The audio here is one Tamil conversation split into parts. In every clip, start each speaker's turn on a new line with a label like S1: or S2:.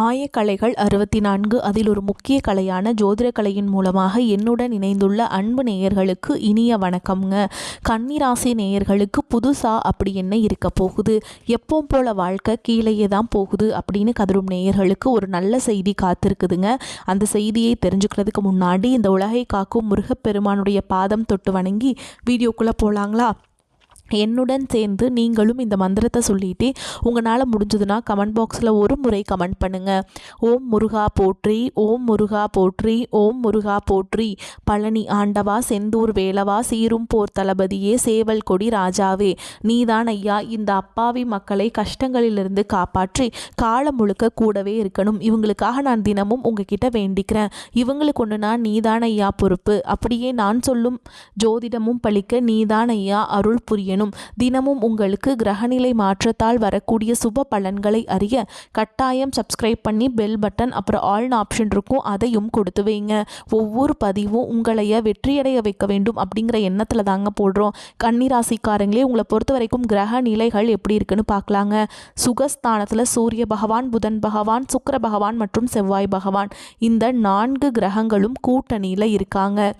S1: ஆயக்கலைகள் 64 அதில் ஒரு முக்கிய கலையான ஜோதிட கலையின் மூலமாக என்னுடன் இணைந்துள்ள அன்பு நேயர்களுக்கு இனிய வணக்கம்ங்க. கன்னிராசி நேயர்களுக்கு புதுசா அப்படி என்ன இருக்க போகுது, எப்பவும் போல வாழ்க்கை கீழேயே தான் போகுது அப்படின்னு கதரும் நேயர்களுக்கு ஒரு நல்ல செய்தி காத்திருக்குதுங்க. அந்த செய்தியை தெரிஞ்சுக்கிறதுக்கு முன்னாடி இந்த உலகை காக்கும் முருகப்பெருமானுடைய பாதம் தொட்டு வணங்கி வீடியோக்குள்ளே போகலாங்களா? என்னுடன் சேர்ந்து நீங்களும் இந்த மந்திரத்தை சொல்லிட்டு உங்களால் முடிஞ்சதுன்னா கமெண்ட் பாக்ஸில் ஒரு முறை கமெண்ட் பண்ணுங்கள். ஓம் முருகா போற்றி, ஓம் முருகா போற்றி, ஓம் முருகா போற்றி. பழனி ஆண்டவா, செந்தூர் வேலவா, சீரும் போர் தளபதியே, சேவல் கொடி ராஜாவே, நீதான் ஐயா இந்த அப்பாவி மக்களை கஷ்டங்களிலிருந்து காப்பாற்றி காலம் முழுக்க கூடவே இருக்கணும். இவங்களுக்காக நான் தினமும் உங்ககிட்ட வேண்டிக்கிறேன். இவங்களுக்கு ஒன்றுனா நீதான் ஐயா பொறுப்பு. அப்படியே நான் சொல்லும் ஜோதிடமும் பழிக்க நீதான் ஐயா அருள் புரியணும். தினமும் உங்களுக்கு கிரகநிலை மாற்றத்தால் வரக்கூடிய சுப பலன்களை அறிய கட்டாயம் சப்ஸ்கிரைப் பண்ணி பெல் பட்டன் அப்புறம் ஆல் ஆப்ஷன் இருக்கும், அதையும் கொடுத்து வைங்க. ஒவ்வொரு பதிவும் உங்களைய வெற்றியடைய வைக்க வேண்டும் அப்படிங்கிற எண்ணத்தில் தாங்க போடுறோம். கன்னிராசிக்காரங்களே, உங்களை பொறுத்த வரைக்கும் கிரக நிலைகள் எப்படி இருக்குன்னு பார்க்கலாங்க. சுகஸ்தானத்தில் சூரிய பகவான், புதன் பகவான், சுக்கிர பகவான் மற்றும் செவ்வாய் பகவான், இந்த 4 கிரகங்களும் கூட்டணியில் இருக்காங்க.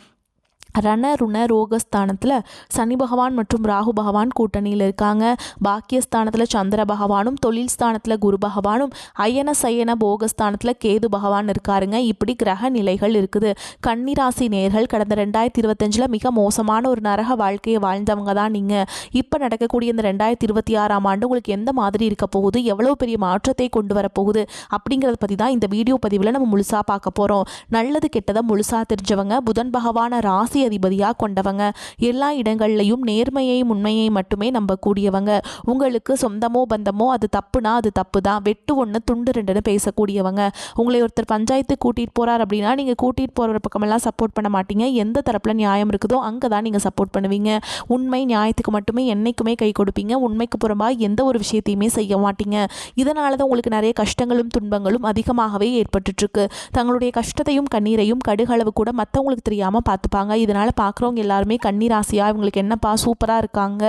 S1: ருண ரோகஸ்தானத்தில் சனி பகவான் மற்றும் ராகு பகவான் கூட்டணியில் இருக்காங்க. பாக்கியஸ்தானத்தில் சந்திர பகவானும், தொழில் ஸ்தானத்தில் குரு பகவானும், அயன சயன போகஸ்தானத்தில் கேது பகவான் இருக்காருங்க. இப்படி கிரக நிலைகள் இருக்குது. கன்னிராசி நேயர்கள் கடந்த 2025 மிக மோசமான ஒரு நரக வாழ்க்கையை வாழ்ந்தவங்க தான் நீங்கள். இப்போ நடக்கக்கூடிய இந்த 2026ஆம் ஆண்டு உங்களுக்கு எந்த மாதிரி இருக்க போகுது, எவ்வளோ பெரிய மாற்றத்தை கொண்டு வரப்போகுது அப்படிங்கிறத பற்றி தான் இந்த வீடியோ பதிவில் நம்ம முழுசாக பார்க்க போகிறோம். நல்லது கெட்டதை முழுசாக தெரிஞ்சவங்க, புதன் பகவான ராசி அதிபதியாக கொண்டவங்க, எல்லா இடங்கள்லையும் நேர்மையை உண்மையை மட்டுமே நம்பக்கூடியவங்க. உங்களுக்கு சொந்தமோ பந்தமோ அது தப்புனா அது தப்பு தான், வெட்டு ஒன்று துண்டு ரெண்டுன்னு பேசக்கூடியவங்க. உங்களை ஒருத்தர் பஞ்சாயத்து கூட்டிகிட்டு போகிறார் அப்படின்னா நீங்கள் கூட்டிகிட்டு போகிற பக்கமெல்லாம் சப்போர்ட் பண்ண மாட்டீங்க. எந்த தரப்பில் நியாயம் இருக்குதோ அங்கே தான் நீங்கள் சப்போர்ட் பண்ணுவீங்க. உண்மை நியாயத்துக்கு மட்டுமே என்றைக்குமே கை கொடுப்பீங்க. உண்மைக்கு புறம்பாக எந்த ஒரு விஷயத்தையுமே செய்ய மாட்டீங்க. இதனால தான் உங்களுக்கு நிறைய கஷ்டங்களும் துன்பங்களும் அதிகமாகவே ஏற்பட்டுருக்கு. தங்களுடைய கஷ்டத்தையும் கண்ணீரையும் கடுகளவு கூட மற்றவங்களுக்கு தெரியாமல் பார்த்துப்பாங்க. இதனால் பார்க்குறவங்க எல்லாருமே கன்னிராசியா இவங்களுக்கு என்னப்பா சூப்பராக இருக்காங்க,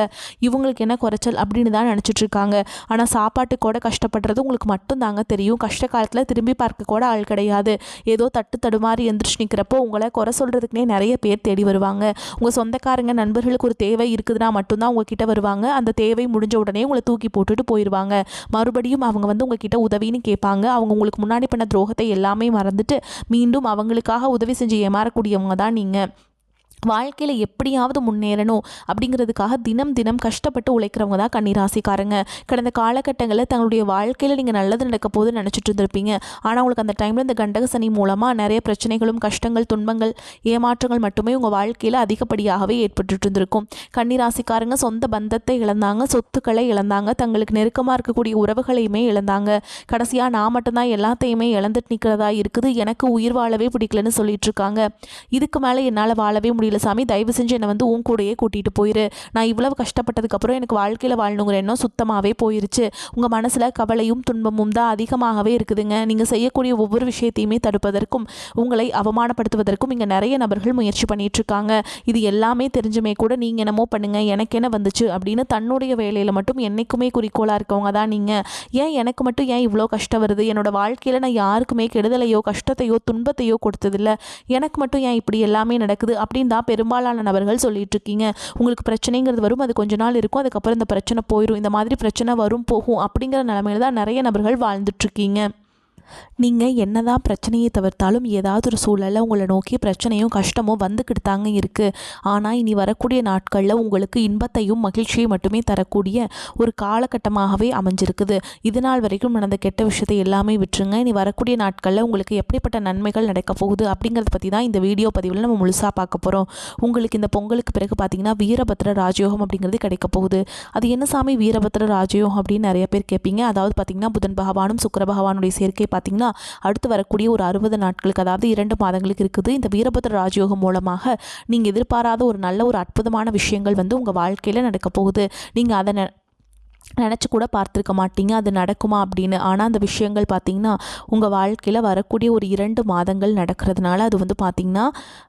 S1: இவங்களுக்கு என்ன குறைச்சல் அப்படின்னு தான் நினச்சிட்டு இருக்காங்க. ஆனால் சாப்பாட்டு கூட கஷ்டப்படுறது உங்களுக்கு மட்டும் தாங்க தெரியும். கஷ்ட காலத்தில் திரும்பி பார்க்க கூட ஆள் கிடையாது. ஏதோ தட்டு தடுமாறி எந்திரிச்சு நிற்கிறப்போ உங்களை குறை சொல்கிறதுக்குனே நிறைய பேர் தேடி வருவாங்க. உங்கள் சொந்தக்காரங்க நண்பர்களுக்கு ஒரு தேவை இருக்குதுன்னா மட்டும்தான் உங்ககிட்ட வருவாங்க. அந்த தேவை முடிஞ்ச உடனே உங்களை தூக்கி போட்டுட்டு போயிடுவாங்க. மறுபடியும் அவங்க வந்து உங்ககிட்ட உதவின்னு கேட்பாங்க. அவங்க உங்களுக்கு முன்னாடி பண்ண துரோகத்தை எல்லாமே மறந்துட்டு மீண்டும் அவங்களுக்காக உதவி செஞ்சு ஏமாறக்கூடியவங்க தான் நீங்கள். வாழ்க்கையில் எப்படியாவது முன்னேறணும் அப்படிங்கிறதுக்காக தினம் தினம் கஷ்டப்பட்டு உழைக்கிறவங்க தான் கன்னிராசிக்காரங்க. கடந்த காலகட்டங்களில் தங்களுடைய வாழ்க்கையில் நீங்கள் நல்லது நடக்க போது நினச்சிட்டு இருந்திருப்பீங்க. ஆனால் உங்களுக்கு அந்த டைமில் இந்த கண்டக சனி மூலமாக நிறைய பிரச்சனைகளும் கஷ்டங்கள் துன்பங்கள் ஏமாற்றங்கள் மட்டுமே உங்கள் வாழ்க்கையில் அதிகப்படியாகவே ஏற்பட்டு இருந்திருக்கும். கன்னிராசிக்காரங்க சொந்த பந்தத்தை இழந்தாங்க, சொத்துக்களை இழந்தாங்க, தங்களுக்கு நெருக்கமாக இருக்கக்கூடிய உறவுகளையுமே இழந்தாங்க. கடைசியாக நான் மட்டும்தான் எல்லாத்தையுமே இழந்துட்டு நிற்கிறதா இருக்குது, எனக்கு உயிர் வாழவே பிடிக்கலன்னு சொல்லிட்டு இருக்காங்க. இதுக்கு மேலே என்னால் வாழவே முடியல சாமி, தயவு செஞ்சு என்னை வந்து உன் கூடயே கூட்டிகிட்டு போயிரு. நான் இவ்வளவு கஷ்டப்பட்டதுக்கப்புறம் எனக்கு வாழ்க்கையில் வாழணுங்கிற எண்ணம் சுத்தமாகவே போயிருச்சு. உங்கள் மனசில் கவலையும் துன்பமும் தான் அதிகமாகவே இருக்குதுங்க. நீங்கள் செய்யக்கூடிய ஒவ்வொரு விஷயத்தையுமே தடுப்பதற்கும் உங்களை அவமானப்படுத்துவதற்கும் இங்கே நிறைய நபர்கள் முயற்சி பண்ணிகிட்ருக்காங்க. இது எல்லாமே தெரிஞ்சுமே கூட நீங்கள் என்னமோ பண்ணுங்கள், எனக்கு என்ன வந்துச்சு அப்படின்னு தன்னுடைய வேலையில் மட்டும் என்றைக்குமே குறிக்கோளாக இருக்கவங்க தான் நீங்கள். ஏன் எனக்கு மட்டும் ஏன் இவ்வளோ கஷ்டம் வருது, என்னோடய வாழ்க்கையில் நான் யாருக்குமே கெடுதலையோ கஷ்டத்தையோ துன்பத்தையோ கொடுத்ததில்லை, எனக்கு மட்டும் ஏன் இப்படி எல்லாமே நடக்குது அப்படின்னு தான் பெரும்பாலான நபர்கள் சொல்லிட்டு இருக்கீங்க. உங்களுக்கு பிரச்சனைங்கிறது வரும், அது கொஞ்ச நாள் இருக்கும், அதுக்கப்புறம் இந்த பிரச்சனை போயிடும். இந்த மாதிரி பிரச்சனை வரும் போகும் அப்படிங்கிற நிலைமையில தான் நிறைய நபர்கள் வாழ்ந்துட்டு இருக்கீங்க. நீங்கள் என்னதான் பிரச்சனையை தவிர்த்தாலும் ஏதாவது ஒரு சூழலில் உங்களை நோக்கி பிரச்சனையும் கஷ்டமும் வந்துக்கிட்டு தாங்க இருக்குது. ஆனால் இனி வரக்கூடிய நாட்களில் உங்களுக்கு இன்பத்தையும் மகிழ்ச்சியை மட்டுமே தரக்கூடிய ஒரு காலகட்டமாகவே அமைஞ்சிருக்குது. இது நாள் வரைக்கும் நடந்த கெட்ட விஷயத்தை எல்லாமே விட்டுருங்க. இனி வரக்கூடிய நாட்களில் உங்களுக்கு எப்படிப்பட்ட நன்மைகள் நடக்க போகுது அப்படிங்கிறத பற்றி தான் இந்த வீடியோ பதிவில் நம்ம முழுசாக பார்க்க போகிறோம். உங்களுக்கு இந்த பொங்கலுக்கு பிறகு பார்த்திங்கன்னா வீரபத்ர ராஜயோகம் அப்படிங்கிறது கிடைக்க போகுது. அது என்ன சாமி வீரபத்ர ராஜயோகம் அப்படின்னு நிறைய பேர் கேட்பீங்க. அதாவது பார்த்திங்கன்னா புதன் பகவானும் சுக்கிர பகவானுடைய சேர்க்கை பார்த்திங்கன்னா அடுத்து வரக்கூடிய ஒரு 60 நாட்களுக்கு, அதாவது 2 மாதங்களுக்கு இருக்குது. இந்த வீரபத்ர ராஜயோகம் மூலமாக நீங்கள் எதிர்பாராத ஒரு நல்ல ஒரு அற்புதமான விஷயங்கள் வந்து உங்கள் வாழ்க்கையில் நடக்க போகுது. நீங்கள் அதை நினச்சி கூட பார்த்துருக்க மாட்டீங்க அது நடக்குமா அப்படின்னு. ஆனால் அந்த விஷயங்கள் பார்த்திங்கன்னா உங்கள் வாழ்க்கையில் வரக்கூடிய ஒரு 2 மாதங்கள் நடக்கிறதுனால அது வந்து பார்த்திங்கன்னா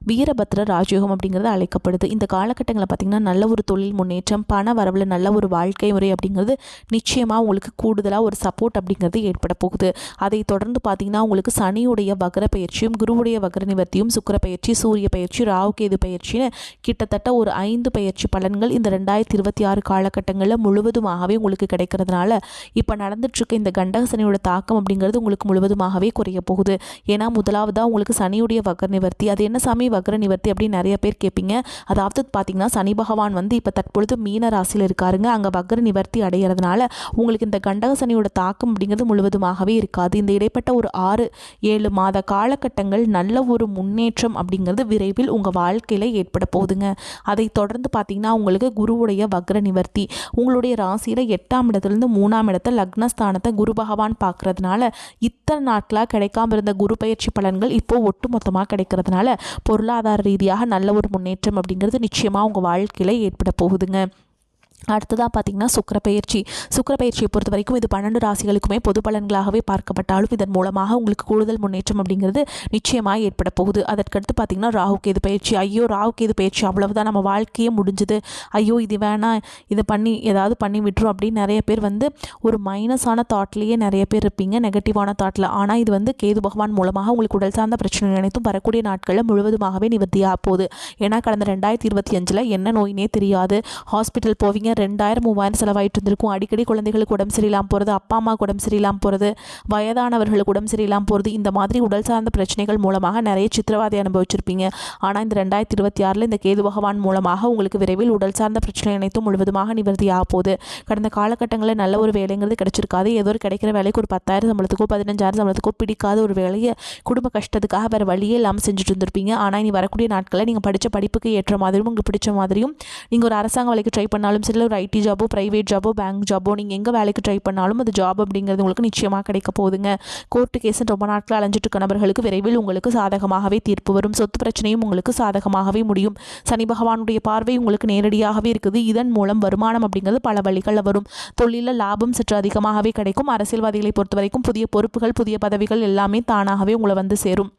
S1: வீரபத்ர ராஜயோகம் அப்படிங்கிறது அழைக்கப்படுது. இந்த காலகட்டங்களில் பார்த்திங்கன்னா நல்ல ஒரு தொழில் முன்னேற்றம், பண வரவில் நல்ல ஒரு வாழ்க்கை முறை அப்படிங்கிறது நிச்சயமாக உங்களுக்கு கூடுதலாக ஒரு சப்போர்ட் அப்படிங்கிறது ஏற்பட போகுது. அதை தொடர்ந்து பார்த்திங்கன்னா உங்களுக்கு சனியுடைய வக்ர பயிற்சியும், குருவுடைய வக்ர நிவர்த்தியும், சுக்கிர பயிற்சி, சூரிய பயிற்சி, ராகு கேது பயிற்சின்னு கிட்டத்தட்ட ஒரு 5 பயிற்சி பலன்கள் இந்த 2026 காலகட்டங்களில் முழுவதுமாகவே உங்களுக்கு கிடைக்கிறதுனால இப்போ நடந்துட்டுருக்க இந்த கண்டக சனியோட தாக்கம் அப்படிங்கிறது உங்களுக்கு முழுவதுமாகவே குறைய போகுது. ஏன்னா முதலாவதாக உங்களுக்கு சனியுடைய வக்ர நிவர்த்தி. அது என்ன சாமி வக்ர நிவர்த்தி அப்படின்னு நிறைய பேர் கேட்பீங்க. அதாவது பார்த்தீங்கன்னா சனி பகவான் வந்து இப்போ தற்பொழுது மீன ராசியில் இருக்காருங்க. அங்கே வக்ர நிவர்த்தி அடைகிறதுனால உங்களுக்கு இந்த கண்டக சனியோட தாக்கம் அப்படிங்கிறது முழுவதுமாகவே இருக்காது. இந்த இடைப்பட்ட ஒரு 6-7 மாத காலகட்டங்கள் நல்ல ஒரு முன்னேற்றம் அப்படிங்கிறது விரைவில் உங்கள் வாழ்க்கையில் ஏற்பட போகுதுங்க. அதை தொடர்ந்து பார்த்தீங்கன்னா உங்களுக்கு குருவுடைய வக்ர நிவர்த்தி உங்களுடைய ராசியில் 8ஆம் இடத்துலேருந்து 3ஆம் இடத்தை லக்னஸ்தானத்தை குரு பகவான் பார்க்கறதுனால இத்தனை நாட்களாக கிடைக்காம இருந்த குரு பயிற்சி பலன்கள் இப்போ ஒட்டு மொத்தமாக கிடைக்கிறதுனால பொருளாதார ரீதியாக நல்ல ஒரு முன்னேற்றம் அப்படிங்கிறது நிச்சயமாக உங்கள் வாழ்க்கையில் ஏற்பட போகுதுங்க. அடுத்ததாக பார்த்திங்கன்னா சுக்கிரப்பெயர்ச்சியை பொறுத்த வரைக்கும் இது 12 ராசிகளுக்குமே பொது பலன்களாகவே பார்க்கப்பட்டாலும் இதன் மூலமாக உங்களுக்கு கூடுதல் முன்னேற்றம் அப்படிங்கிறது நிச்சயமாக ஏற்பட போகுது. அதற்கடுத்து பார்த்திங்கன்னா ராகு கேது பயிற்சி. ஐயோ ராகு கேது பயிற்சி அவ்வளவுதான், நம்ம வாழ்க்கையே முடிஞ்சுது, ஐயோ இது வேணாம், இதை பண்ணி ஏதாவது பண்ணி விட்டுரும் அப்படின்னு நிறைய பேர் வந்து ஒரு மைனஸான தாட்லேயே நிறைய பேர் இருப்பீங்க, நெகட்டிவான தாட்டில். ஆனால் இது வந்து கேது பகவான் மூலமாக உங்களுக்கு உடல் சார்ந்த பிரச்சனை அனைத்தும் வரக்கூடிய நாட்களில் முழுவதுமாகவே நிவர்த்தியாக போகுது. ஏன்னா கடந்த 2025 என்ன நோயினே தெரியாது, ஹாஸ்பிட்டல் போவீங்க, 2000-3000 செலவாயிட்டு இருந்திருக்கும். அடிக்கடி குழந்தைகளுக்கு உடம்பு சரியில்லாமல் போகிறது, அப்பா அம்மாவுக்கு உடம்பு சரியில்லாமல் போகிறது, வயதானவர்களுக்கு உடம்பு சரியில்லாமல் போகிறது, இந்த மாதிரி உடல் சார்ந்த பிரச்சனைகள் மூலமாக நிறைய சித்திரவதை அனுபவிச்சிருப்பீங்க. ஆனால் இந்த 2026 இந்த கேது பகவான் மூலமாக உங்களுக்கு விரைவில் உடல் சார்ந்த பிரச்சனை அனைத்தும் முழுவதுமாக நிவர்த்தியாக போகுது. கடந்த காலகட்டங்களில் நல்ல ஒரு வேலைங்கிறது கிடைச்சிருக்காது. ஏதோ ஒரு கிடைக்கிற வேலைக்கு ஒரு 10,000 சம்பளத்துக்கோ 15,000 சம்பளத்துக்கோ பிடிக்காத ஒரு வேலையை குடும்ப கஷ்டத்துக்காக வேறு வழியே இல்லாமல் செஞ்சுட்டு இருந்திருப்பீங்க. ஆனால் இனி வரக்கூடிய நாட்களில் நீங்கள் படித்த படிப்புக்கு ஏற்ற மாதிரியும் உங்களுக்கு பிடிச்ச மாதிரியும் நீங்கள் ஒரு அரசாங்க வேலைக்கு ட்ரை பண்ணாலும் சரி, ஒரு ஐடி ஜாபோ, ப்ரைவேட் ஜாபோ, பேங்க் ஜாபோ, நீங்கள் எங்கே வேலைக்கு ட்ரை பண்ணாலும் அது ஜாப் அப்படிங்கிறது உங்களுக்கு நிச்சயமாக கிடைக்க போகுதுங்க. கோர்ட்டு கேஸ் ரொம்ப நாட்கள் அலைஞ்சிட்டு இருக்க நபர்களுக்கு விரைவில் உங்களுக்கு சாதகமாகவே தீர்ப்பு வரும். சொத்து பிரச்சனையும் உங்களுக்கு சாதகமாகவே முடியும். சனி பகவானுடைய பார்வை உங்களுக்கு நேரடியாகவே இருக்குது. இதன் மூலம் வருமானம் அப்படிங்கிறது பல வழிகளில் வரும். தொழிலில் லாபம் சற்று அதிகமாகவே கிடைக்கும். அரசியல்வாதிகளை பொறுத்த வரைக்கும் புதிய பொறுப்புகள், புதிய பதவிகள் எல்லாமே தானாகவே உங்களை வந்து சேரும்.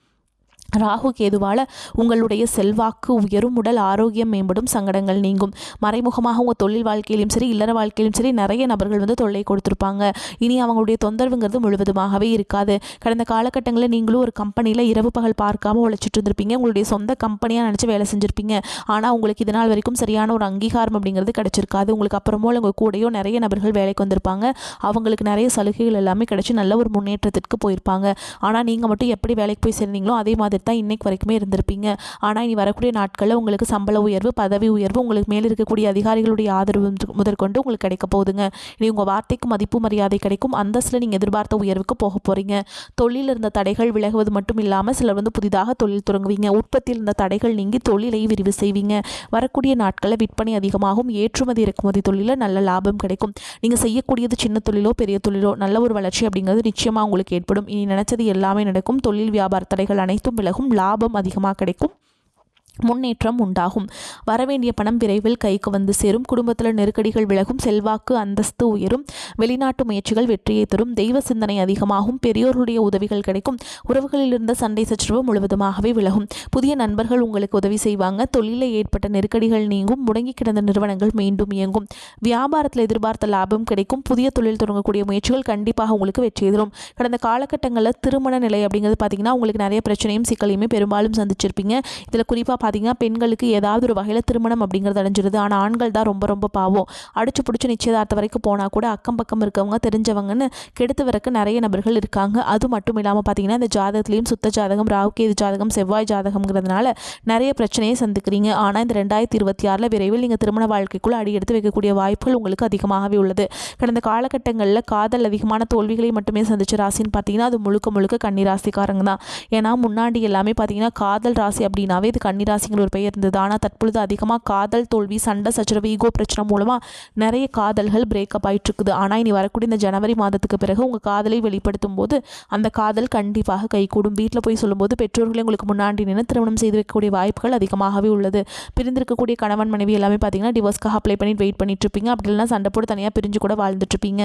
S1: ராகு கேதுவால் உங்களுடைய செல்வாக்கு உயரும், உடல் ஆரோக்கியம் மேம்படும், சங்கடங்கள் நீங்கும். மறைமுகமாக உங்கள் தொழில் வாழ்க்கையிலும் சரி, இல்லற வாழ்க்கையிலும் சரி நிறைய நபர்கள் வந்து தொல்லை கொடுத்துருப்பாங்க. இனி அவங்களுடைய தொந்தரவுங்கிறது முழுவதுமாகவே இருக்காது. கடந்த காலகட்டங்களில் நீங்களும் ஒரு கம்பெனியில் இரவு பகல் பார்க்காம உழைச்சிட்டு இருந்திருப்பீங்க. உங்களுடைய சொந்த கம்பெனியாக நினச்சி வேலை செஞ்சுருப்பீங்க. ஆனால் உங்களுக்கு இதனால் வரைக்கும் சரியான ஒரு அங்கீகாரம் அப்படிங்கிறது கிடைச்சிருக்காது. உங்களுக்கு அப்புறமோ உங்கள் கூடயோ நிறைய நபர்கள் வேலைக்கு வந்திருப்பாங்க. அவங்களுக்கு நிறைய சலுகைகள் எல்லாமே கிடைச்சி நல்ல ஒரு முன்னேற்றத்திற்கு போயிருப்பாங்க. ஆனால் நீங்கள் மட்டும் எப்படி வேலைக்கு போய் சேர்ந்தீங்களோ அதே மாதிரி தான் இன்னைக்கு வரைக்குமே இருந்திருப்பீங்க. ஆனால் இனி வரக்கூடிய நாட்களில் உங்களுக்கு சம்பள உயர்வு, பதவி உயர்வு, உங்களுக்கு மேலே இருக்கக்கூடிய அதிகாரிகளுடைய ஆதரவு முதற்கொண்டு உங்களுக்கு கிடைக்க போகுதுங்க. இனி உங்கள் வார்த்தைக்கு மதிப்பு மரியாதை கிடைக்கும். அந்தஸ்தில் நீங்கள் எதிர்பார்த்த உயர்வுக்கு போக போகிறீங்க. தொழிலில் இருந்த தடைகள் விலகுவது மட்டும் இல்லாமல் சிலர் வந்து புதிதாக தொழில் தொடங்குவீங்க. உற்பத்தியில் இருந்த தடைகள் நீங்கி தொழிலை விரிவு செய்வீங்க. வரக்கூடிய நாட்களில் விற்பனை அதிகமாகும். ஏற்றுமதி இறக்குமதி தொழிலில் நல்ல லாபம் கிடைக்கும். நீங்கள் செய்யக்கூடியது சின்ன தொழிலோ பெரிய தொழிலோ நல்ல ஒரு வளர்ச்சி அப்படிங்கிறது நிச்சயமாக உங்களுக்கு ஏற்படும். இனி நினைச்சது எல்லாமே நடக்கும். தொழில் வியாபார தடைகள் அனைத்தும் விலகும். லாபம் அதிகமாக கிடைக்கும். முன்னேற்றம் உண்டாகும். வரவேண்டிய பணம் விரைவில் கைக்கு வந்து சேரும். குடும்பத்தில் நெருக்கடிகள் விலகும். செல்வாக்கு அந்தஸ்து உயரும். வெளிநாட்டு முயற்சிகள் வெற்றியை தரும். தெய்வ சிந்தனை அதிகமாகும். பெரியோர்களுடைய உதவிகள் கிடைக்கும். உறவுகளில் இருந்த சண்டை சச்சரவு முழுவதுமாகவே விலகும். புதிய நண்பர்கள் உங்களுக்கு உதவி செய்வாங்க. தொழிலில் ஏற்பட்ட நெருக்கடிகள் நீங்கும். முடங்கி கிடந்த நிறுவனங்கள் மீண்டும் இயங்கும். வியாபாரத்தில் எதிர்பார்த்த லாபம் கிடைக்கும். புதிய தொழில் தொடங்கக்கூடிய முயற்சிகள் கண்டிப்பாக உங்களுக்கு வெற்றி தரும். கடந்த காலகட்டங்களில் திருமண நிலை அப்படிங்கிறது பார்த்தீங்கன்னா உங்களுக்கு நிறைய பிரச்சனையும் சிக்கலையுமே பெரும்பாலும் சந்திச்சிருப்பீங்க. இதில் குறிப்பாக பார்த்தீங்கன்னா பெண்களுக்கு ஏதாவது ஒரு வகையில் திருமணம் அப்படிங்கிறது அடைஞ்சிருது. ஆனால் ஆண்கள் தான் ரொம்ப ரொம்ப பாவம். அடிச்சு பிடிச்சி நிச்சயதார்த்தம் வரைக்கும் போனால் கூட அக்கம் பக்கம் இருக்கவங்க தெரிஞ்சவங்கன்னு கெடுத்து வரக்கு நிறைய நபர்கள் இருக்காங்க. அது மட்டும் இல்லாமல் பார்த்தீங்கன்னா இந்த ஜாதகத்திலையும் சுத்த ஜாதகம், ராகு கேது ஜாதகம், செவ்வாய் ஜாதகம்ங்கிறதுனால நிறைய பிரச்சனையை சந்திக்கிறீங்க. ஆனால் இந்த 2026 விரைவில் நீங்கள் திருமண வாழ்க்கைக்குள்ளே அடி எடுத்து வைக்கக்கூடிய வாய்ப்புகள் உங்களுக்கு அதிகமாகவே உள்ளது. கடந்த காலகட்டங்களில் காதல் அதிகமான தோல்விகளை மட்டுமே சந்திச்ச ராசின்னு பார்த்தீங்கன்னா அது முழுக்க முழுக்க கன்னி ராசிக்காரங்க தான். ஏன்னா முன்னாடி எல்லாமே பார்த்தீங்கன்னா காதல் ராசி அப்படின்னாவே இது கன்னி கன்னிராசிங்கிற ஒரு பெயர் இருந்தது. ஆனால் தற்பொழுது அதிகமாக காதல் தோல்வி, சண்டை சச்சரவு, ஈகோ பிரச்சனை மூலமாக நிறைய காதல்கள் பிரேக்கப் ஆகிட்டு இருக்குது. ஆனால் இனி வரக்கூடிய இந்த ஜனவரி மாதத்துக்கு பிறகு உங்கள் காதலை வெளிப்படுத்தும் போது அந்த காதல் கண்டிப்பாக கைகூடும். வீட்டில் போய் சொல்லும்போது பெற்றோர்களே உங்களுக்கு முன்னாடி நின்று திருமணம் செய்து வைக்கக்கூடிய வாய்ப்புகள் அதிகமாகவே உள்ளது. பிரிந்திருக்கக்கூடிய கணவன் மனைவி எல்லாமே பார்த்தீங்கன்னா டிவோர்ஸ்க்காக அப்ளை பண்ணி வெயிட் பண்ணிட்டு இருப்பீங்க. அப்படி இல்லைனா சண்டை போட்டு தனியாக பிரிஞ்சு கூட வாழ்ந்துட்டு இருப்பீங்க.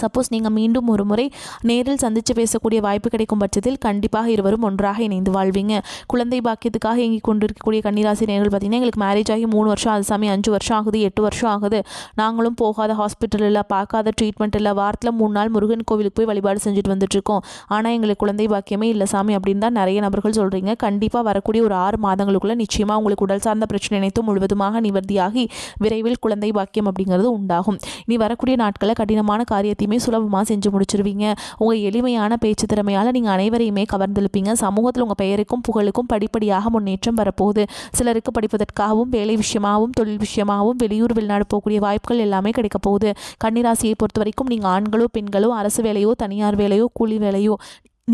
S1: சப்போஸ் நீங்கள் மீண்டும் ஒரு முறை நேரில் சந்தித்து பேசக்கூடிய வாய்ப்பு கிடைக்கும் பட்சத்தில் கண்டிப்பாக இருவரும் ஒன்றாக இணைந்து வாழ்வீங்க. குழந்தை பாக்கியத்துக்காக இயங்கி கொண்டிருக்கக்கூடிய கன்னிராசி நேர்கள் பார்த்தீங்கன்னா, எங்களுக்கு மேரேஜ் ஆகி 3 வருஷம் அது சாமி 5 வருஷம் ஆகுது, 8 வருஷம் ஆகுது, நாங்களும் போகாத ஹாஸ்பிட்டல் இல்லை, பார்க்காத ட்ரீட்மெண்ட் இல்லை, வாரத்தில் 3 நாள் முருகன் கோவிலுக்கு போய் வழிபாடு செஞ்சுட்டு வந்துட்டுருக்கோம், ஆனால் எங்களுக்கு குழந்தை பாக்கியமே இல்லை சாமி அப்படின்னு தான் நிறைய நபர்கள் சொல்கிறீங்க. கண்டிப்பாக வரக்கூடிய ஒரு 6 மாதங்களுக்குள்ளே நிச்சயமாக உங்களுக்கு உடல் சார்ந்த பிரச்சனை அனைத்தும் முழுவதுமாக நிவர்த்தியாகி விரைவில் குழந்தை பாக்கியம் அப்படிங்கிறது உண்டாகும். இனி வரக்கூடிய நாட்களில் கடினமான காரியத்தையுமே சுலபமாக செஞ்சு முடிச்சிருவீங்க. உங்கள் எளிமையான பேச்சு திறமையால் நீங்கள் அனைவரையுமே கவர்ந்தெழுப்பீங்க. சமூகத்தில் உங்கள் பெயருக்கும் புகழுக்கும் படிப்படியாக முன்னேற்றம் வரப்போகுது. சிலருக்கு படிப்பதற்காகவும் வேலை விஷயமாகவும் தொழில் விஷயமாகவும் வெளியூர் வெளிநாடு போகக்கூடிய வாய்ப்புகள் எல்லாமே கிடைக்க போகுது. கன்னிராசியை பொறுத்த வரைக்கும் நீங்கள் ஆண்களோ பெண்களோ அரசு வேலையோ தனியார் வேலையோ கூலி வேலையோ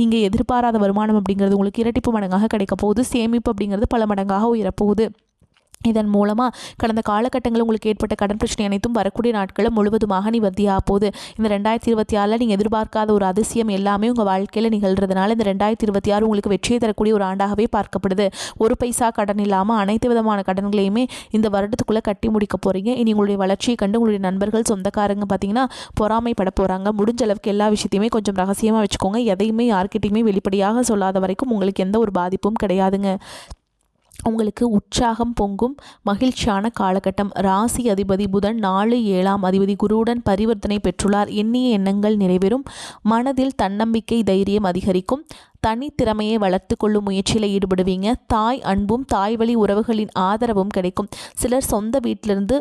S1: நீங்கள் எதிர்பாராத வருமானம் அப்படிங்கிறது உங்களுக்கு இரட்டிப்பு மடங்காக கிடைக்க போகுது. சேமிப்பு அப்படிங்கிறது பல மடங்காக உயரப்போகுது. இதன் மூலமாக கடந்த காலகட்டங்களில் உங்களுக்கு ஏற்பட்ட கடன் பிரச்சனை அனைத்தும் வரக்கூடிய நாட்களில் முழுவதுமாக நிவர்த்தியாக போகுது. இந்த 2026 நீங்கள் எதிர்பார்க்காத ஒரு அதிசயம் எல்லாமே உங்கள் வாழ்க்கையில் நிகழ்கிறதுனால இந்த 2026 உங்களுக்கு வெற்றியை தரக்கூடிய ஒரு ஆண்டாகவே பார்க்கப்படுது. ஒரு பைசா கடன் இல்லாமல் அனைத்து விதமான கடன்களையுமே இந்த வருடத்துக்குள்ளே கட்டி முடிக்க போகிறீங்க. இனி உங்களுடைய வளர்ச்சியை கண்டு உங்களுடைய நண்பர்கள் சொந்தக்காரங்க பார்த்தீங்கன்னா பொறாமைப்பட போகிறாங்க. முடிஞ்ச அளவுக்கு எல்லா விஷயத்தையுமே கொஞ்சம் ரகசியமாக வச்சுக்கோங்க. எதையுமே யார்கிட்டையுமே வெளிப்படையாக சொல்லாத வரைக்கும் உங்களுக்கு எந்த ஒரு பாதிப்பும் கிடையாதுங்க. உங்களுக்கு உற்சாகம் பொங்கும் மகிழ்ச்சியான காலகட்டம். ராசி அதிபதி புதன் 4, 7ஆம் அதிபதி குருவுடன் பரிவர்த்தனை பெற்றுள்ளார். எண்ணிய எண்ணங்கள் நிறைவேறும். மனதில் தன்னம்பிக்கை தைரியம் அதிகரிக்கும். தனித்திறமையை வளர்த்து கொள்ளும் முயற்சியில் ஈடுபடுவீங்க. தாய் அன்பும் தாய் வழி உறவுகளின் ஆதரவும் கிடைக்கும். சிலர் சொந்த வீட்டிலிருந்து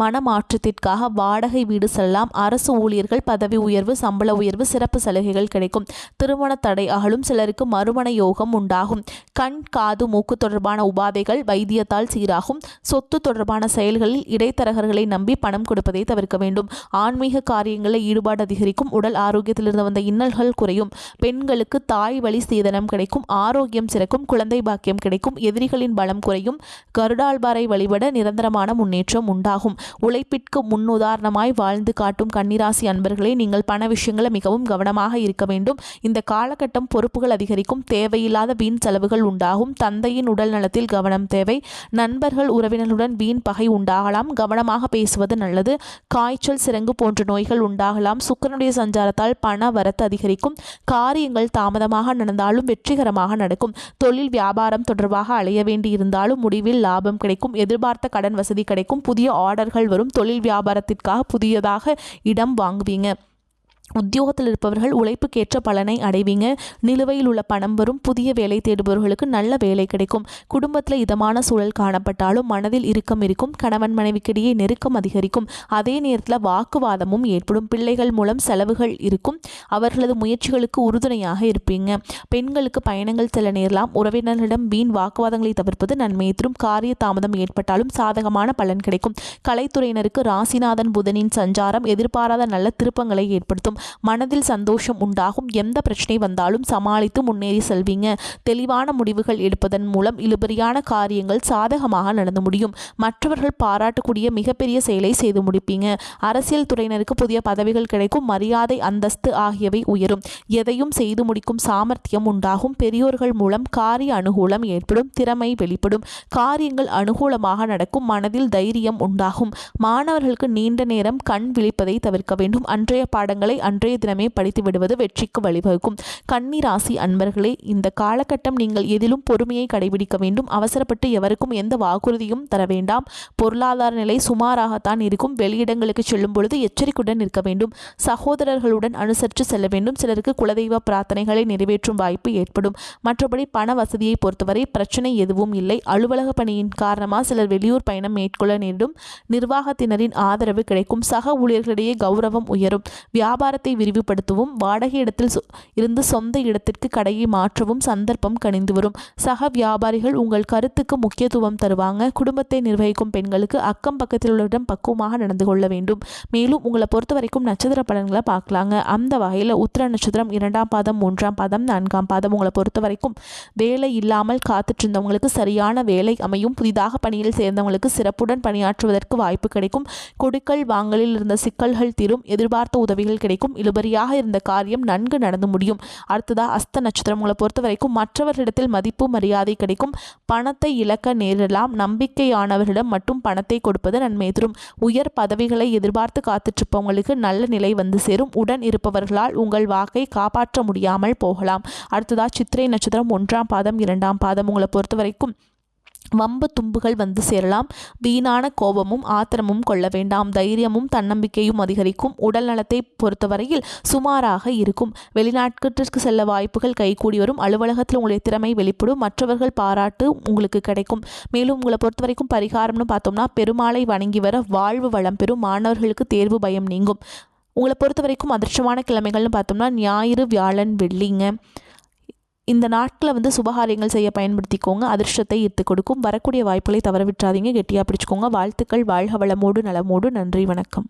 S1: மனமாற்றத்திற்காக வாடகை வீடு செல்லலாம். அரசு ஊழியர்கள் பதவி உயர்வு, சம்பள உயர்வு, சிறப்பு சலுகைகள் கிடைக்கும். திருமண தடை அகலும். சிலருக்கு மறுமண யோகம் உண்டாகும். கண் காது மூக்கு தொடர்பான உபாதைகள் வைத்தியத்தால் சீராகும். சொத்து தொடர்பான செயல்களில் இடைத்தரகர்களை நம்பி பணம் கொடுப்பதை தவிர்க்க வேண்டும். ஆன்மீக காரியங்களில் ஈடுபாடு அதிகரிக்கும். உடல் ஆரோக்கியத்திலிருந்து வந்த இன்னல்கள் குறையும். பெண்களுக்கு தாய் வழி சீதனம் கிடைக்கும். ஆரோக்கியம் சிறக்கும். குழந்தை பாக்கியம் கிடைக்கும். எதிரிகளின் பலம் குறையும். கருடாழ்வாரை வழிபட நிரந்தரமான முன்னேற்றம் உண்டாகும். உழைப்பிற்கு முன்னுதாரணமாய் வாழ்ந்து காட்டும் கன்னிராசி அன்பர்களே, நீங்கள் பண விஷயங்களை மிகவும் கவனமாக இருக்க வேண்டும். இந்த காலகட்டம் பொறுப்புகள் அதிகரிக்கும். தேவையில்லாத வீண் செலவுகள் உண்டாகும். தந்தையின் உடல் நலத்தில் கவனம் தேவை. நண்பர்கள் உறவினர்களுடன் வீண் பகை உண்டாகலாம். கவனமாக பேசுவது நல்லது. காய்ச்சல் சிரங்கு போன்ற நோய்கள் உண்டாகலாம். சுக்கிரனுடைய சஞ்சாரத்தால் பண வரத்து அதிகரிக்கும். காரியங்கள் தாமதமாக நடந்தாலும் வெற்றிகரமாக நடக்கும். தொழில் வியாபாரம் தொடர்பாக அலைய வேண்டி இருந்தாலும் முடிவில் லாபம் கிடைக்கும். எதிர்பார்த்த கடன் வசதி கிடைக்கும். புதிய ஆர்டர்கள் வரும். தொழில் வியாபாரத்திற்காக புதியதாக இடம் வாங்குவீங்க. உத்தியோகத்தில் இருப்பவர்கள் உழைப்புக்கேற்ற பலனை அடைவீங்க. நிலுவையில் உள்ள பணம் வரும். புதிய வேலை தேடுபவர்களுக்கு நல்ல வேலை கிடைக்கும். குடும்பத்தில் இதமான சூழல் காணப்பட்டாலும் மனதில் இறுக்கம் இருக்கும். கணவன் மனைவிக்கிடையே நெருக்கம் அதிகரிக்கும். அதே நேரத்தில் வாக்குவாதமும் ஏற்படும். பிள்ளைகள் மூலம் செலவுகள் இருக்கும். அவர்களது முயற்சிகளுக்கு உறுதுணையாக இருப்பீங்க. பெண்களுக்கு பயணங்கள் செல்ல நேரலாம். உறவினர்களிடம் வீண் வாக்குவாதங்களை தவிர்ப்பது நன்மையை தரும். காரிய தாமதம் ஏற்பட்டாலும் சாதகமான பலன் கிடைக்கும். கலைத்துறையினருக்கு ராசிநாதன் புதனின் சஞ்சாரம் எதிர்பாராத நல்ல திருப்பங்களை ஏற்படுத்தும். மனதில் சந்தோஷம் உண்டாகும். எந்த பிரச்சனை வந்தாலும் சமாளித்து முன்னேறி செல்வீங்க. தெளிவான முடிவுகள் எடுப்பதன் மூலம் இழுபறியான காரியங்கள் சாதகமாக நடந்து முடியும். மற்றவர்கள் பாராட்டக்கூடிய மிகப்பெரிய செயலை செய்து முடிப்பீங்க. அரசியல் துறையினருக்கு புதிய பதவிகள் கிடைக்கும். மரியாதை அந்தஸ்து ஆகியவை உயரும். எதையும் செய்து முடிக்கும் சாமர்த்தியம் உண்டாகும். பெரியோர்கள் மூலம் காரிய அனுகூலம் ஏற்படும். திறமை வெளிப்படும். காரியங்கள் அனுகூலமாக நடக்கும். மனதில் தைரியம் உண்டாகும். மாணவர்களுக்கு நீண்ட நேரம் கண் விழிப்பதை தவிர்க்க வேண்டும். அன்றைய பாடங்களை அன்றைய தினமே படித்து விடுவது வெற்றிக்கு வழிவகுக்கும். கன்னி ராசி அன்பர்களே, இந்த காலகட்டம் நீங்கள் எதிலும் பொறுமையை கடைபிடிக்க வேண்டும். அவசரப்பட்டு எவருக்கும் எந்த வாக்குறுதியும் தர வேண்டாம். பொருளாதார நிலை சுமாராகத்தான் இருக்கும். வெளியிடங்களுக்கு செல்லும் பொழுது எச்சரிக்கையுடன் இருக்க வேண்டும். சகோதரர்களுடன் அனுசரித்து செல்ல வேண்டும். சிலருக்கு குலதெய்வ பிரார்த்தனைகளை நிறைவேற்றும் வாய்ப்பு ஏற்படும். மற்றபடி பண வசதியை பொறுத்தவரை பிரச்சனை எதுவும் இல்லை. அலுவலக பணியின் காரணமாக சிலர் வெளியூர் பயணம் மேற்கொள்ள நேரிடும். நிர்வாகத்தினரின் ஆதரவு கிடைக்கும். சக ஊழியர்களிடையே கௌரவம் உயரும். வியாபார வியாபாரத்தை விரிவுபடுத்தவும், வாடகை இடத்தில் இருந்து சொந்த இடத்திற்கு கடையை மாற்றவும் சந்தர்ப்பம் கனிந்து வரும். சக வியாபாரிகள் உங்கள் கருத்துக்கு முக்கியத்துவம் தருவாங்க. குடும்பத்தை நிர்வகிக்கும் பெண்களுக்கு அக்கம் பக்கத்தில் உள்ளவரிடம் பக்குவமாக நடந்து கொள்ள வேண்டும். மேலும் உங்களை பொறுத்த வரைக்கும் நட்சத்திர பலன்களை பார்க்கலாங்க. அந்த வகையில் உத்திர நட்சத்திரம் 2ஆம் பாதம், 3ஆம் பாதம், 4ஆம் பாதம் உங்களை பொறுத்த வரைக்கும் வேலை இல்லாமல் காத்துட்டு இருந்தவங்களுக்கு சரியான வேலை அமையும். புதிதாக பணியில் சேர்ந்தவங்களுக்கு சிறப்புடன் பணியாற்றுவதற்கு வாய்ப்பு கிடைக்கும். கொடுக்கல் வாங்கலில் இருந்த சிக்கல்கள் தீரும். எதிர்பார்த்த உதவிகள் கிடைக்கும். இழுபறியாக இருந்த காரியம் நன்கு நடந்து முடியும். அடுத்ததா அஸ்த நட்சத்திரம் உங்களை பொறுத்த வரைக்கும் மற்றவர்களிடத்தில் மதிப்பு மரியாதை கிடைக்கும். பணத்தை இழக்க நேரிடலாம். நம்பிக்கையானவர்களிடம் மட்டும் பணத்தை கொடுப்பது நன்மை தரும். உயர் பதவிகளை எதிர்பார்த்து காத்துட்ருப்பவங்களுக்கு நல்ல நிலை வந்து சேரும். உடன் இருப்பவர்களால் உங்கள் வாக்கை காப்பாற்ற முடியாமல் போகலாம். அடுத்ததா சித்திரை நட்சத்திரம் 1ஆம் பாதம், 2ஆம் பாதம் உங்களை பொறுத்த வரைக்கும் வம்பு தும்புகள் வந்து சேரலாம். வீணான கோபமும் ஆத்திரமும் கொள்ள வேண்டாம். தைரியமும் தன்னம்பிக்கையும் அதிகரிக்கும். உடல் நலத்தை பொறுத்தவரையில் சுமாராக இருக்கும். வெளிநாட்டிற்கு செல்ல வாய்ப்புகள் கைகூடி வரும். அலுவலகத்தில் உங்களுடைய திறமை வெளிப்படும். மற்றவர்கள் பாராட்டு உங்களுக்கு கிடைக்கும். மேலும் உங்களை பொறுத்த வரைக்கும் பரிகாரம்னு பார்த்தோம்னா, பெருமாளை வணங்கி வர வாழ்வு வளம் பெறும். மாணவர்களுக்கு தேர்வு பயம் நீங்கும். உங்களை பொறுத்த வரைக்கும் அதிர்ஷ்டமான கிழமைகள்னு பார்த்தோம்னா ஞாயிறு, வியாழன், வெள்ளிங்க. இந்த நாட்களை சுபகாரியங்கள் செய்ய பயன்படுத்திக்கோங்க. அதிர்ஷ்டத்தை ஈர்த்து கொடுக்கும். வரக்கூடிய வாய்ப்புகளை தவற விட்டுறாதீங்க. கெட்டியாக பிடிச்சிக்கோங்க. வாழ்த்துக்கள். வாழ்க வளமோடு நலமோடு. நன்றி, வணக்கம்.